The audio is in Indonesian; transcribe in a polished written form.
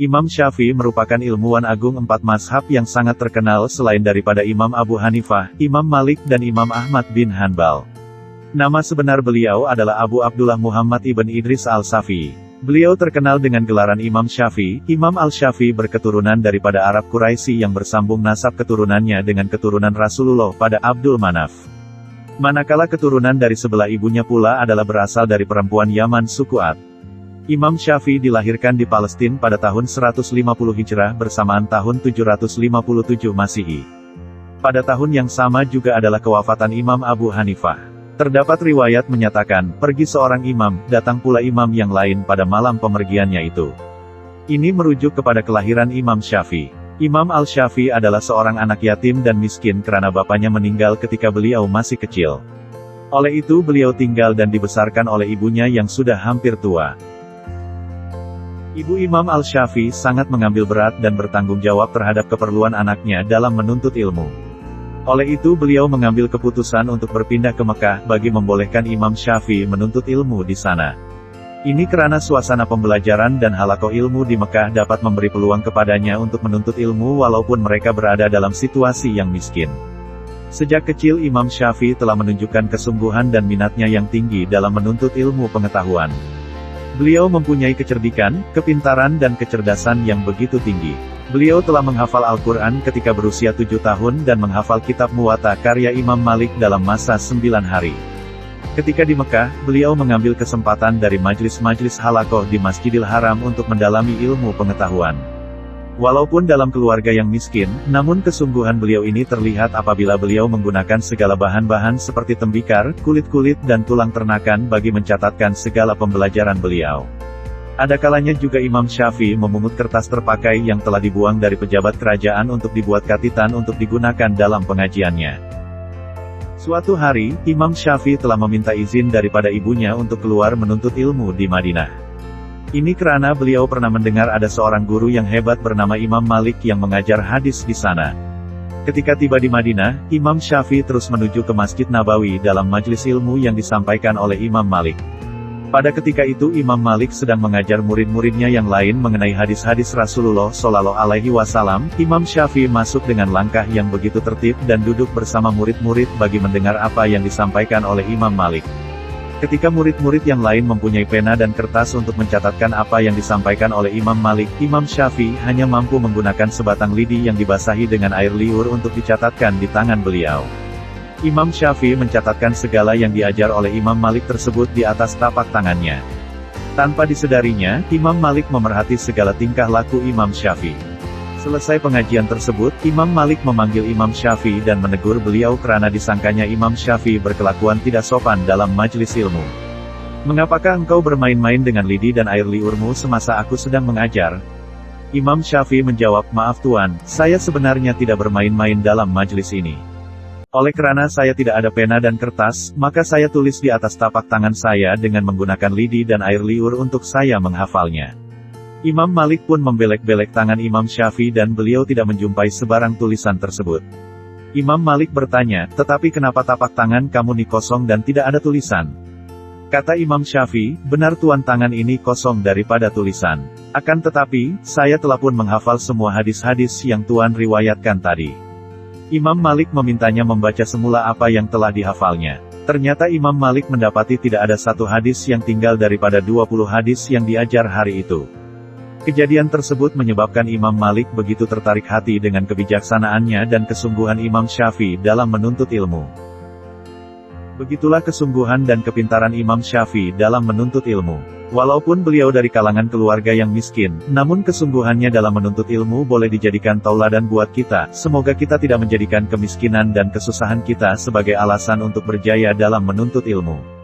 Imam Syafi'i merupakan ilmuwan agung 4 mazhab yang sangat terkenal selain daripada Imam Abu Hanifah, Imam Malik dan Imam Ahmad bin Hanbal. Nama sebenar beliau adalah Abu Abdullah Muhammad ibn Idris al-Syafi'i. Beliau terkenal dengan gelaran Imam Syafi'i. Imam al-Syafi'i berketurunan daripada Arab Quraisy yang bersambung nasab keturunannya dengan keturunan Rasulullah pada Abdul Manaf. Manakala keturunan dari sebelah ibunya pula adalah berasal dari perempuan Yaman suku Ad. Imam Syafi'i dilahirkan di Palestina pada tahun 150 Hijrah bersamaan tahun 757 Masehi. Pada tahun yang sama juga adalah kewafatan Imam Abu Hanifah. Terdapat riwayat menyatakan, pergi seorang imam, datang pula imam yang lain pada malam pemergiannya itu. Ini merujuk kepada kelahiran Imam Syafi'i. Imam al-Syafi'i adalah seorang anak yatim dan miskin karena bapaknya meninggal ketika beliau masih kecil. Oleh itu beliau tinggal dan dibesarkan oleh ibunya yang sudah hampir tua. Ibu Imam al-Syafi'i sangat mengambil berat dan bertanggung jawab terhadap keperluan anaknya dalam menuntut ilmu. Oleh itu beliau mengambil keputusan untuk berpindah ke Mekah bagi membolehkan Imam Syafi'i menuntut ilmu di sana. Ini karena suasana pembelajaran dan halaqah ilmu di Mekah dapat memberi peluang kepadanya untuk menuntut ilmu walaupun mereka berada dalam situasi yang miskin. Sejak kecil Imam Syafi'i telah menunjukkan kesungguhan dan minatnya yang tinggi dalam menuntut ilmu pengetahuan. Beliau mempunyai kecerdikan, kepintaran dan kecerdasan yang begitu tinggi. Beliau telah menghafal Al-Quran ketika berusia 7 tahun dan menghafal kitab Muwatta karya Imam Malik dalam masa 9 hari. Ketika di Mekah, beliau mengambil kesempatan dari majlis-majlis halaqah di Masjidil Haram untuk mendalami ilmu pengetahuan. Walaupun dalam keluarga yang miskin, namun kesungguhan beliau ini terlihat apabila beliau menggunakan segala bahan-bahan seperti tembikar, kulit-kulit dan tulang ternakan bagi mencatatkan segala pembelajaran beliau. Ada kalanya juga Imam Syafi'i memungut kertas terpakai yang telah dibuang dari pejabat kerajaan untuk dibuat katitan untuk digunakan dalam pengajiannya. Suatu hari, Imam Syafi'i telah meminta izin daripada ibunya untuk keluar menuntut ilmu di Madinah. Ini karena beliau pernah mendengar ada seorang guru yang hebat bernama Imam Malik yang mengajar hadis di sana. Ketika tiba di Madinah, Imam Syafi'i terus menuju ke Masjid Nabawi dalam majelis ilmu yang disampaikan oleh Imam Malik. Pada ketika itu Imam Malik sedang mengajar murid-muridnya yang lain mengenai hadis-hadis Rasulullah Shallallahu Alaihi Wasallam. Imam Syafi'i masuk dengan langkah yang begitu tertib dan duduk bersama murid-murid bagi mendengar apa yang disampaikan oleh Imam Malik. Ketika murid-murid yang lain mempunyai pena dan kertas untuk mencatatkan apa yang disampaikan oleh Imam Malik, Imam Syafi'i hanya mampu menggunakan sebatang lidi yang dibasahi dengan air liur untuk dicatatkan di tangan beliau. Imam Syafi'i mencatatkan segala yang diajar oleh Imam Malik tersebut di atas tapak tangannya. Tanpa disadarinya, Imam Malik memerhati segala tingkah laku Imam Syafi'i. Selesai pengajian tersebut, Imam Malik memanggil Imam Syafi'i dan menegur beliau karena disangkanya Imam Syafi'i berkelakuan tidak sopan dalam majelis ilmu. "Mengapakah engkau bermain-main dengan lidi dan air liurmu semasa aku sedang mengajar?" Imam Syafi'i menjawab, "Maaf Tuan, saya sebenarnya tidak bermain-main dalam majelis ini. Oleh karena saya tidak ada pena dan kertas, maka saya tulis di atas tapak tangan saya dengan menggunakan lidi dan air liur untuk saya menghafalnya." Imam Malik pun membelek-belek tangan Imam Syafi'i dan beliau tidak menjumpai sebarang tulisan tersebut. Imam Malik bertanya, "Tetapi kenapa tapak tangan kamu ini kosong dan tidak ada tulisan?" Kata Imam Syafi'i, "Benar Tuan, tangan ini kosong daripada tulisan. Akan tetapi, saya telah pun menghafal semua hadis-hadis yang Tuan riwayatkan tadi." Imam Malik memintanya membaca semula apa yang telah dihafalnya. Ternyata Imam Malik mendapati tidak ada satu hadis yang tinggal daripada 20 hadis yang diajar hari itu. Kejadian tersebut menyebabkan Imam Malik begitu tertarik hati dengan kebijaksanaannya dan kesungguhan Imam Syafi'i dalam menuntut ilmu. Begitulah kesungguhan dan kepintaran Imam Syafi'i dalam menuntut ilmu. Walaupun beliau dari kalangan keluarga yang miskin, namun kesungguhannya dalam menuntut ilmu boleh dijadikan tauladan buat kita. Semoga kita tidak menjadikan kemiskinan dan kesusahan kita sebagai alasan untuk berjaya dalam menuntut ilmu.